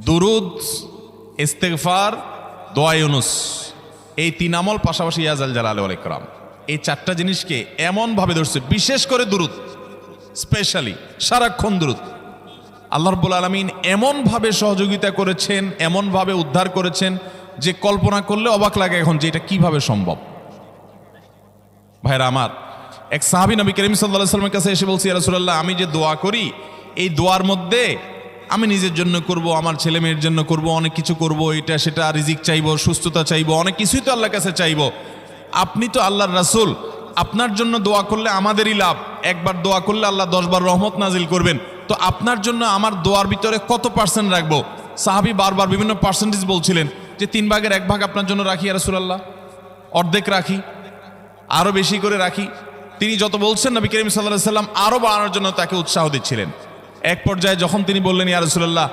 দুরুদ, ইস্তেগফার, দোয়া ইউনুস, এই তিন আমল পাশাপাশি ইয়াজাল জালাল ওয়াল ইকরাম, এই চারটা জিনিসকে এমনভাবে ধরছে, বিশেষ করে দুরুদ, স্পেশালি সারাক্ষণ দুরুদ। আল্লাহ রাব্বুল আলামিন এমনভাবে সহযোগিতা করেছেন, এমনভাবে উদ্ধার করেছেন যে কল্পনা করলে অবাক লাগে এখন যে এটা কিভাবে সম্ভব। ভাইরা আমার, এক সাহাবী নবী করিম সাল্লাল্লাহু আলাইহি ওয়াসাল্লামের কাছে এসে বলছি, ইয়া রাসূলুল্লাহ, আমি যে দোয়া করি এই দোয়ার মধ্যে আমি নিজের জন্য করব, আমার ছেলে মেয়ের জন্য করব, অনেক কিছু করব, এটা সেটা, রিজিক চাইবো, সুস্থতা চাইবো, অনেক কিছুই তো আল্লাহর কাছে চাইবো। আপনি তো আল্লাহর রাসূল, আপনার জন্য দোয়া করলে আমাদেরই লাভ, একবার দোয়া করলে আল্লাহ 10 বার রহমত নাজিল করবেন, তো আপনার জন্য আমার দোয়ার ভিতরে কত পার্সেন্ট রাখবো? সাহাবী বারবার বিভিন্ন পার্সেন্টেজ বলছিলেন যে 3 ভাগের 1 ভাগ আপনার জন্য রাখি ইয়া রাসূলুল্লাহ, অর্ধেক রাখি, আরো বেশি করে রাখি। তিনি যত বলছেন নবী করিম সাল্লাল্লাহু আলাইহি ওয়াসাল্লাম আরো বাড়ানোর জন্য তাকে উৎসাহ দিচ্ছিলেন। এক পর্যায়ে যখন তিনি বললেন, ইয়া রাসূলুল্লাহ,